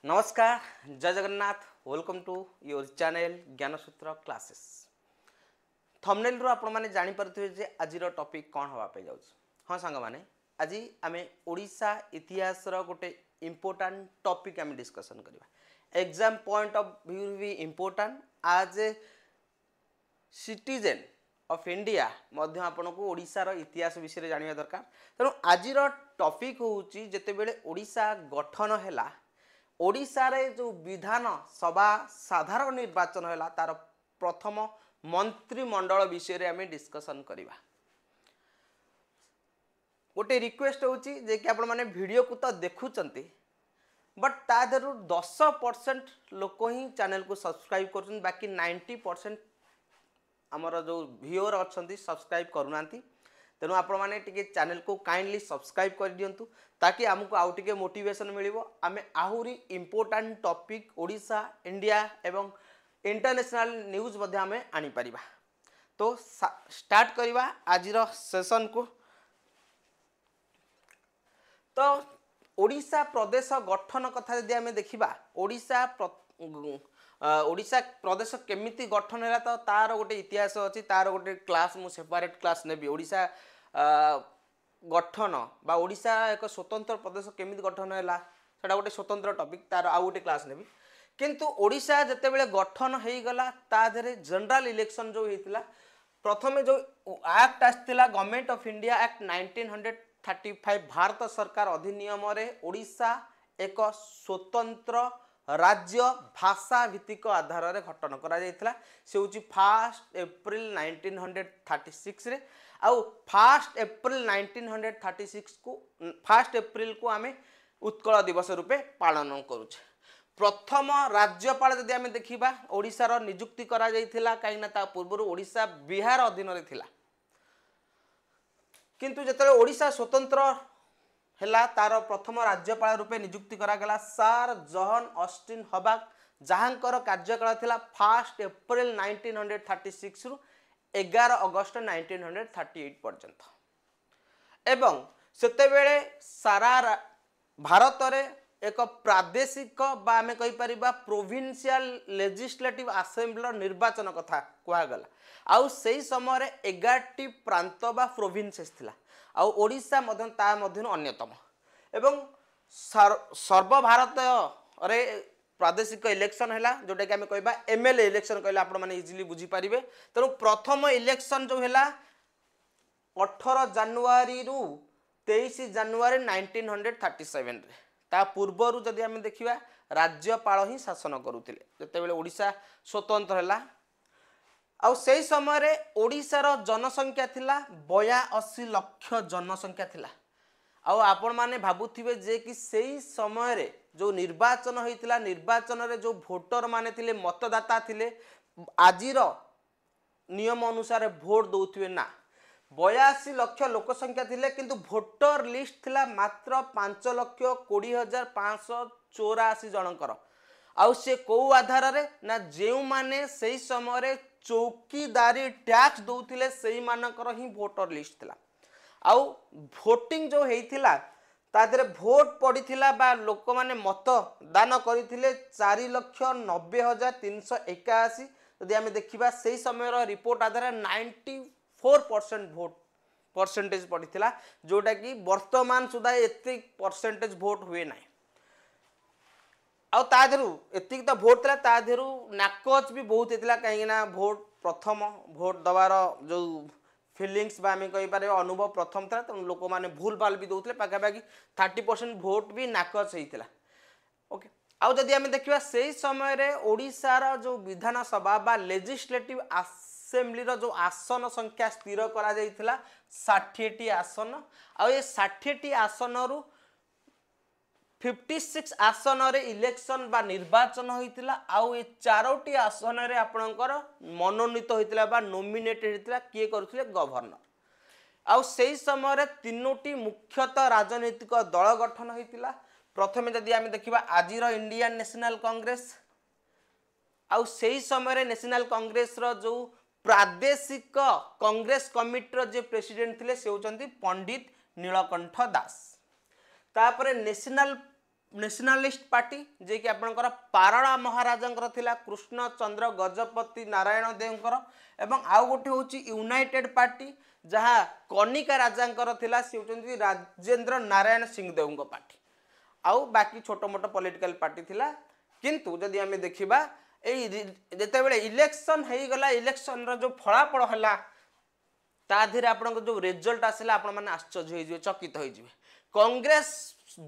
नमस्कार, जय Jagannath. Welcome to your channel Gyanasutra classes. Thumbnail रो आपण माने जानि परथि जे आज टॉपिक कौन हवा पे जाउछ। हाँ सांग माने आज आम ओडिशा इतिहास रो गोटे इम्पोर्टेंट टॉपिक आम डिस्कशन करबा। एग्जाम पॉइंट ऑफ व्यू भी इम्पोर्टेंट आज ए सिटीजन ऑफ इंडिया मध्य आपन को ओडिशा रो इतिहास विषय जानिबा दरकार। तेणु आज टॉपिक होउची जेते बेले ओडिशा गठन हैला ओडिशा रे जो विधान सभा साधारण निर्वाचन है तार प्रथम मंत्रिमंडल विषय रे आमे डिस्कशन करिबा। गोटे रिक्वेस्ट होची जे कि आपण माने वीडियो को तो देखुचंती बट ता देरु 10% लोक ही चैनल को सब्सक्राइब करछन, बाकी 90% हमर जो व्यूअर अछंती सब्सक्राइब करूनांती। तेणु आपण माने टिके चैनल को काइंडली सब्सक्राइब कर दियंतु ताकि हमको आउ टिके मोटिवेशन मिलिबो। आमे आहुरी इम्पोर्टेंट टॉपिक ओडिशा इंडिया एवं इंटरनेशनल न्यूज मध्ये आमे आनी परिबा। तो स्टार्ट करिबा आजिरो सेशन को। तो ओडिशा प्रदेश गठन कथा जदि आमे देखिबा ओडिशा प्रदेश केमिति गठन हैला तो तार गोटे इतिहास अछि, तार गोटे क्लास मु सेपरेट क्लास नेबी। ओडिशा गठन बा ओडिशा एक स्वतंत्र प्रदेश केमिति गठन हैला सेटा गोटे स्वतंत्र टॉपिक, तार आ गोटे क्लास नेबी। किंतु ओडिशा जते बेले गठन हेई गला ता धरे जनरल इलेक्शन जो हेतिला प्रथमे जो एक्ट आस्तिला Government of India Act 1935 Bharat सरकार अधिनियम रे ओडिशा एक स्वतंत्र राज्य भाषा भित्तिक आधार रे गठन करा जायतिला। से होची 1 अप्रैल 1936 रे आउ 1 अप्रैल 1936 को 1 अप्रैल को आमे उत्कल दिवस रूपे पालन करूछे। प्रथम राज्यपाल जदि आमे देखिबा ओडिसा रो नियुक्ति करा जायतिला काई ना ता पूर्व ओडिशा बिहार अधीन रे थिला। किंतु जतले ओडिशा स्वतंत्र हैला तार प्रथम राज्यपाल रूपे नियुक्ति करा गला सर जॉन ऑस्टिन हबाक, जहांकर कार्यकाल थिला 1 अप्रैल 1936 रु 11 अगस्त 1938 पर्यंत। एवं सेते बेले सारा भारत रे एक प्रादेशिक बा आमे कहि परिबा प्रोविंशियल लेजिस्लेटिव असेंबली निर्वाचन कथा कुआ गला। आउ सेही समय रे 11टी प्रांत बा प्रोविंसेस थिला आउ ओडिशा मधन ता मधन अन्यतम। एवं सर्व भारत रे प्रादेशिक इलेक्शन हैला जोटा कि आमे कहबा एमएलए इलेक्शन कहले आपण माने इजीली बुझी परिबे। तेणु प्रथम इलेक्शन जो हैला 18 जनवरी रु 23 जनवरी 1937 रे। ता पूर्वरु जदि आमे देखिबा राज्यपाल ही शासन करूथिले जते बेले ओडिशा स्वतंत्र हैला। आउ सेही समय रे ओडिसा रो जनसंख्या थिला 82 लाख जनसंख्या थिला। आउ आपण माने भाबुथिबे जे कि सेही समय रे जो निर्वाचन होइतिला निर्वाचन रे जो वोटर माने थिले मतदाता थिले आजिर नियम अनुसार वोट दउथिबे ना। 82 लाख लोक संख्या थिले किंतु वोटर लिस्ट थिला मात्र 5,20,584 जनकर। आउ से को आधार रे ना जेउ माने सेही समय रे चौकीदारी टैक्स दउथिले सेही मानकर ही वोटर लिस्ट थिला। आउ वोटिंग जो हेइथिला ता देरे वोट पड़िथिला बा लोक माने मत दान करिथिले 4,90,381। यदि आमे देखिबा सेही समय रो रिपोर्ट आधार 94% वोट परसेंटेज पड़िथिला जोटा कि वर्तमान सुधा एति परसेंटेज वोट हुए ना। आउ ता देरु एति तो वोट तला ता देरु नाकोच भी बहुत हेतिला काहे ना वोट प्रथम वोट दबार जो फीलिंग्स बा आमे कहि पारे अनुभव प्रथम था। तो लोक माने भूल भाल भी दउतले पाखापाखि 30% वोट भी नाकच हेतिला। ओके आउ जदि आमे देखिबा सेही समय रे ओडिसा रा जो विधान सभा बा लेजिस्लेटिव असेंबली रो जो आसन संख्या स्थिर करा जायतिला 60टी आसन। आउ ए 60टी आसन रु 56 आसन रे इलेक्शन बा निर्वाचन होइतिला। आउ ए 4टी आसन रे आपणकर मनोनीत होइतिला बा नोमिनेटेड होइतिला किए करूथिले गवर्नर। आउ सेही समय रे 3टी मुख्यतः राजनीतिक दल गठन होइतिला। प्रथमे जदि आमे देखिबा आजिर इंडियन नेशनल कांग्रेस आउ सेही समय रे नेशनल कांग्रेस रो जो प्रादेशिक कांग्रेस कमिटी रो जे प्रेसिडेंट थिले से होचंती पंडित नीलकंठ दास। तापरे नेशनल नेशनलिस्ट पार्टी जे कि आपणकर पारला महाराजा थिला कृष्ण चंद्र गजपति नारायण देवकर एवं आउ गोटे हूँ यूनाइटेड पार्टी जहाँ कनिका राजा थिला सी होचंती राजेंद्र नारायण सिंहदेव पार्टी आउ बाकी छोट मोट पॉलिटिकल पार्टी थिला किंतु जदि आम देखा जिते इलेक्शन हो गला इलेक्शन रो जो फलाफल है ता धीरे आपन जो रिजल्ट आसला आपण मैंने आश्चर्य हो चकित हो कांग्रेस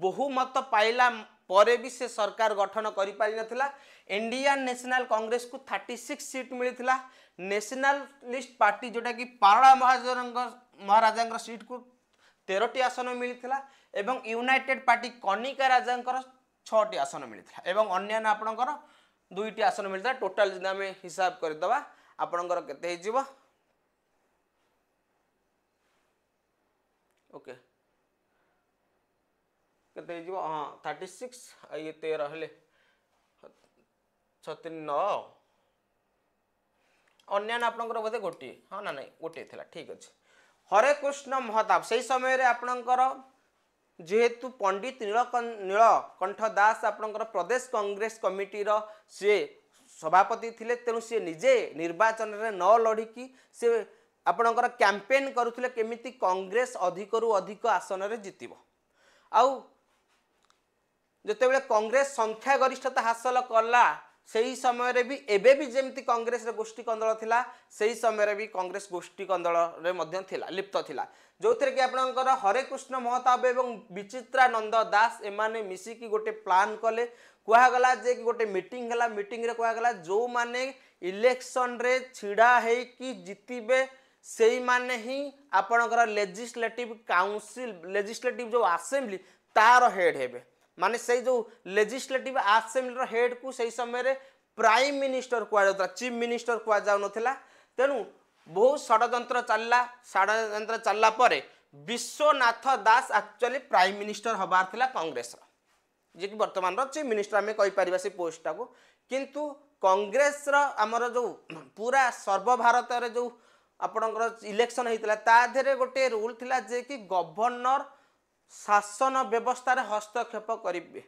बहुमत पाइला परे भी से सरकार गठन कर पारि नथिला इंडियन नेशनल कांग्रेस को 36 सीट मिलता नेशनलिस्ट पार्टी जोटा कि पारला महाराजा सीट को 13टी आसन मिलता एवं यूनाइटेड पार्टी कनिका राजा 6टी आसन मिलता एवं अन्य आपणकर 2टी आसन मिलता टोटाल जब आम हिसाब करदे आपणकर केते हो ओके केते हो हाँ 36 ये 13 हेले 9 अन्य आपणकर बोधे गोटे हाँ ना नहीं गोटे थिला ठीक अच्छे हरे कृष्ण महताब से समय आपणकर जेहेतु पंडित नीलकंठ दास आपणकर प्रदेश कांग्रेस कमिटी रो से सभापति थिले तेणु सी निजे निर्वाचन रे न लड़िकी से आपणकर कैंपेन करुथिले केमिति कांग्रेस अधिकरु अधिक आसन रे जितिबो आउ जेतेबेले कांग्रेस संख्या गरिष्ठता हासिल कला सही समय रे भी एबे भी जेमती कांग्रेस रे गोष्ठी कंदल थिला सही समय रे भी कांग्रेस गोष्ठी कंदल रे मध्य थिला लिप्त थिला जोथिरे कि आपणकर हरे कृष्ण महताब एवं विचित्रानंद दास एमाने मिसिकी गोटे प्लान कले कहगला जे कि गोटे मीटिंग हला मीटिंग रे कहगला जो माने इलेक्शन रे छिड़ा हे कि जितिबे सेई माने ही आपणकर लेजिस्लेटिव काउंसिल लेजिस्लेटिव जो असेंबली तार हेड हेबे माने से जो लेजिस्लेटिव असेंबली रो हेड को सही समय रे प्राइम मिनिस्टर कुआ जाता चीफ मिनिस्टर कुआ जाउ नथिला तेनु बहुत षड्यंत्र चलला परे विश्वनाथ दास एक्चुअली प्राइम मिनिस्टर हबार थिला कांग्रेस रो जे कि वर्तमान रो चीफ मिनिस्टर आमे कहि परिबा से पोस्ट को किंतु कांग्रेस रो हमर जो पूरा सर्व भारत रे जो आपणकर इलेक्शन होता ता धेरे गोटे रूल थिला जे कि गवर्नर शासन व्यवस्था रे हस्तक्षेप करिवे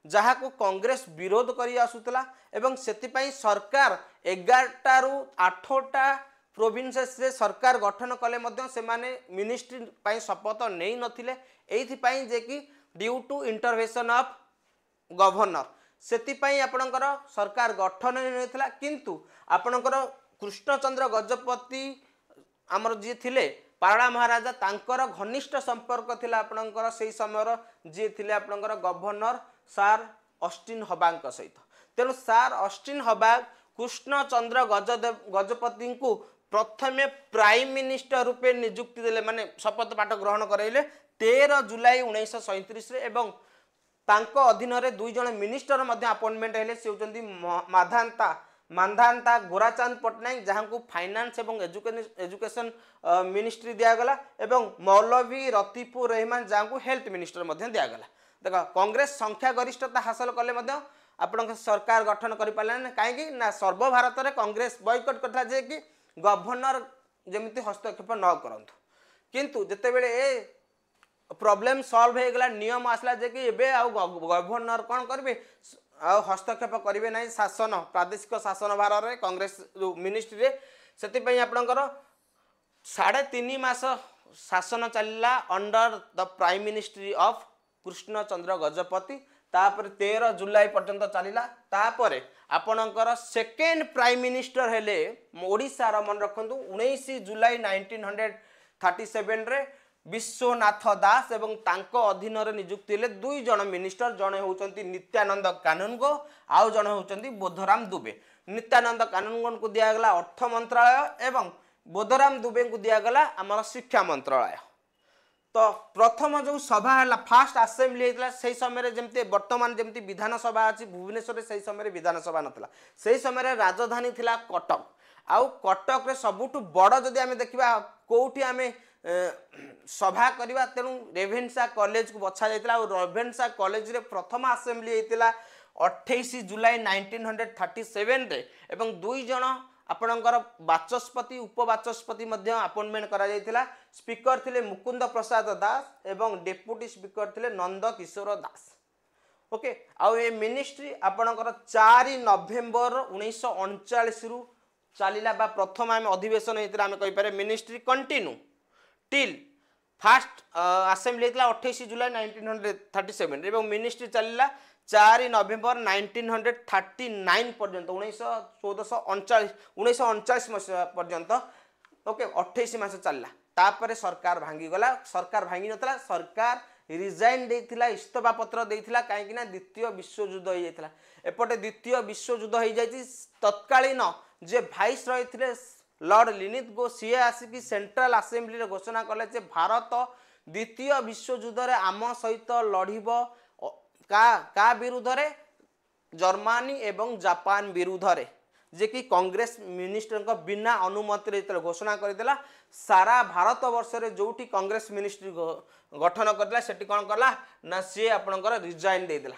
जहाँ को कांग्रेस विरोध करी आसुतला एवं सेतिपई सरकार 11टा रु 8टा प्रोविंसेस रे सरकार गठन कले मध्य से माने मिनिस्ट्री पई शपथ नै नथिले एथि पई जे कि due to intervention of governor सेतिपई आपणकर सरकार गठन नथिला किंतु आपणकर कृष्णचंद्र गजपति आमर जी थिले पारला महाराजा तांकर घनिष्ठ संपर्क थिला आपणकर सेही समय जी थिले आपणकर गवर्नर सार ऑस्टिन हबाग सहित तेणु सार ऑस्टिन हबाग कृष्णचंद्र गजपति को प्रथमे प्राइम मिनिस्टर रूपे नियुक्ति देले माने शपथ पाठ ग्रहण कराइले 13 जुलाई 1937 रे एवं तांको अधीन रे 2 जण मिनिस्टर मध्ये अपॉइंटमेंट हेले से होचंदी मानधानता गोराचांद पटनायक जहाँ को फाइनेंस एवं एजुकेशन मिनिस्ट्री दिगला एवं मौलवी रतीपुर रहमान जहाँ को हेल्थ मिनिस्टर दिगला देख कांग्रेस संख्या गरिष्ठता हासिल कले आपण सरकार गठन कर पारे कहीं ना सर्व भारत में कांग्रेस बॉयकट करता जे कि गवर्नर जमी हस्तक्षेप न करंतु किंतु जितेबले ए प्रॉब्लम सॉल्व हो गला नियम आसला जे कि एबे आ गवर्नर कौन करेंगे हस्तक्षेप करेंगे ना शासन प्रादेशिक शासन भार में कांग्रेस जो मिनिस्ट्री से आपणकर 3.5 मास शासन चलला under the prime ministry of Krishnachandra Gajapati तापर 13 जुलाई पर्यंत चलला तापर आपणकर सेकेंड प्राइम मिनिस्टर हेले ओडिशा रा मन रखंतु 19 जुलाई 1937 रे विश्वनाथ दास एवं तांको अधीन रे नियुक्ति ले 2 जण मिनिस्टर जणे होचंती नित्यानंद कानूनगो आउ जणे होचंती बोधराम दुबे नित्यानंद कानूनगो को दिया गला अर्थ मंत्रालय एवं बोधराम दुबे को दिया गला हमर शिक्षा मंत्रालय तो प्रथम जो सभा है फास्ट असेंबली होता से समय जमती वर्तमान जमती विधानसभा अच्छी भुवनेश्वर से समय विधानसभा नाला से समय राजधानी थिला कटक आउ कटक रे सबुठु बड़ जदि आमे देखिबा कोठी आमे सभा करवा तेणु रेभेन्सा कॉलेज को बछा जाइतिला और रेभेन्सा कॉलेज रे प्रथम असेंबली होता 28 जुलाई 1937 रे एवं 2 जण आपणकर बाचस्पति उपबाचस्पति अपॉइंटमेंट करा जाइतिला स्पीकर थिले मुकुंद प्रसाद दास एवं डेप्यूटी स्पीकर थिले नंद किशोर दास ओके आउ ए मिनिस्ट्री आपणकर 4 नवेम्बर 1939 रु चलिला बा प्रथम आम अधिवेशन होता आम कहीपर ministry continue till first assembly होता 28 जुलाई 1937 एवं मिनिस्ट्री चलिला 4 नवेम्बर 1939 पर्यंत 1939 मसीहा पर्यंत ओके 28 मास चलला तापर सरकार भांगी गला सरकार भांगी नतला सरकार रिजाइन देथिला इस्तफा पत्र देथिला काहेकि ना द्वितीय विश्व युद्ध हो जाइथिला एपटे द्वितीय विश्व युद्ध हो जाइछि तत्कालीन जे भाइस रही थिले लॉर्ड लिनिथ गो सी आसिकी सेंट्रल असेंबली रे घोषणा कले जे भारत द्वितीय विश्व युद्ध रे आम सहित लड़िब का विरुद्ध रे जर्मनी एवं जापान विरुद्ध रे जे कि कांग्रेस मिनिस्टर का बिना अनुमति रे घोषणा करदेला सारा भारत वर्ष रे जोठी कांग्रेस मिनिस्ट्री गठन करदेला सेठी कोन करला ना सी आपनकर रिजाइन दे देला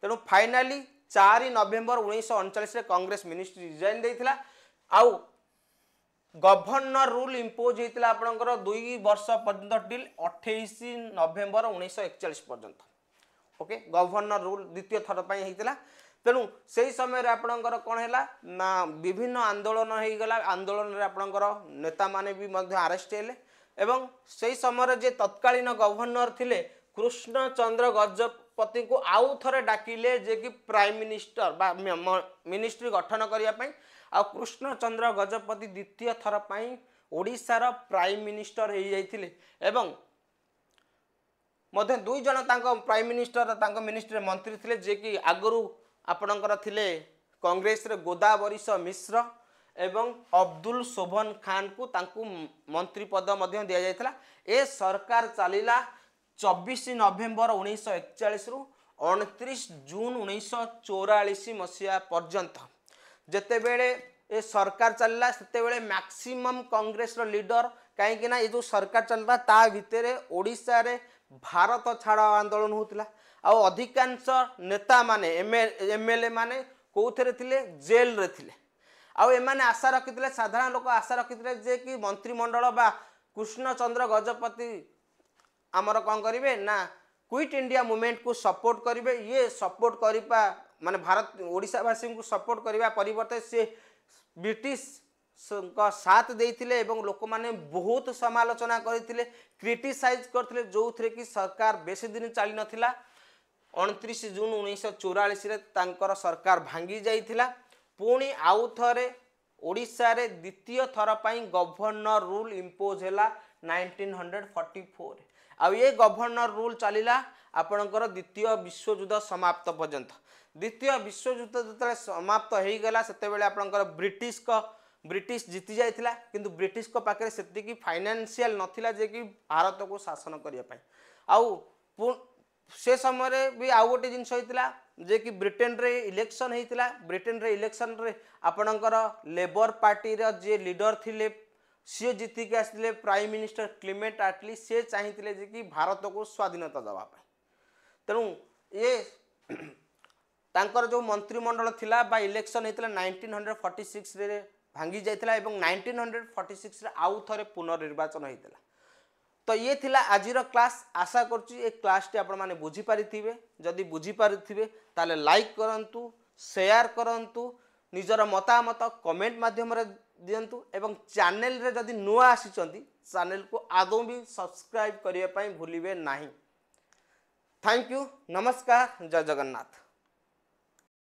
तेनु फाइनली 4 नवेम्बर 1939 रे कांग्रेस मिनिस्ट्री रिजाइन देथिला आउ गवर्नर रूल इंपोज होता आपनकर 2 वर्ष पर्यंत टिल 28 नवेम्बर 1941 पर्यंत ओके गवर्नर रूल द्वितीय थर पर होता तेणु से समय आपणकर कौन है ना विभिन्न आंदोलन हो गला आंदोलन आपणकर नेता माने भी अरेस्ट हेले एवं से समय जे तत्कालीन गवर्नर थिले कृष्ण चंद्र गजपति को आउ थरे डाकिले जे कि प्राइम मिनिस्टर बा मिनिस्ट्री गठन करिया पई आ कृष्ण चंद्र गजपति द्वितीय थर पई ओडिशार प्राइम मिनिस्टर हो जाइथिले एवं मध्य 2 जन तांको प्राइम मिनिस्टर तांको मिनिस्ट्री मंत्री थिले जे कि आगरु आपणकर थिले कांग्रेस रे गोदावरीश मिश्र एवं अब्दुल शोभन खान को तांकु मंत्री पद मध्य दिया जायथला ए सरकार चलिला 24 नवेम्बर 1941 रु 29 जून 1944 मसीहा पर्यंत जेते बेले ए सरकार चलला सेते बेले मैक्सिमम कांग्रेस रो लीडर काहे ना ये जो सरकार चलता ता भितरे ओडिसा रे भारत छाड़ आंदोलन होतिला आ अधिकांश नेता माने एमएलए माने कोथरे थिले जेल रे थिले आ एमाने आशा रखिथिले साधारण लोक आशा रखिथिले जे कि मंत्रिमंडल बा कृष्ण चंद्र गजपति आमर कौन करेंगे ना क्विट इंडिया मूवमेंट को सपोर्ट करेंगे ये सपोर्ट करिपा माने भारत ओडिशावासी को सपोर्ट करने परिवर्ते से ब्रिटिश का साथ देइथिले एवं लोक माने बहुत समालोचना करथिले क्रिटिसाइज करथिले जो थे कि सरकार बेसी दिन चली नथिला 29 जून 1944 रे तांकर सरकार भांगी जाइथिला पुणी आउ थरे ओडिशा रे द्वितीय थर पई गवर्नर रूल इंपोज हैला 1944 आ ये गवर्नर रूल चलिला आपणकर द्वितीय विश्व युद्ध समाप्त पर्यंत द्वितीय विश्व युद्ध जो समाप्त हो गला सेते बेले आपणकर ब्रिटिश जीति जाइथिला किंतु ब्रिटिश को पाखे सेतिकी फाइनेंशियल नथिला जे कि भारत को शासन करिया पई आउ से समय रे भी आउ गोटे जिनस होइतिला जे कि ब्रिटेन रे इलेक्शन होइतिला ब्रिटेन रे इलेक्शन रे आपणकर लेबर पार्टी रे जे लीडर थिले सी जीति के आसले प्राइम मिनिस्टर क्लेमेंट आटली से चाहिए जे कि भारत को स्वाधीनता दवा तेणु ये तांकर जो मंत्रिमंडल थिला बा इलेक्शन होता 1946 रे भांगी जाइथिला एवं 1946 रे आउ थरे पुनर्निर्वाचन होइतिला तो ये थिला आजिर क्लास आशा करछि ए क्लास टी आपण माने बुझी पारिथिबे जदि बुझी पारिथिबे ताले लाइक करंतु शेयर करंतु निजर मतामत कमेंट माध्यम रे दियंतु एवं चैनल रे जदि नुआ आसीचंती चैनल को आदौ भी सब्सक्राइब करिया पई भूलिबे नाही। थैंक यू नमस्कार जय जगन्नाथ।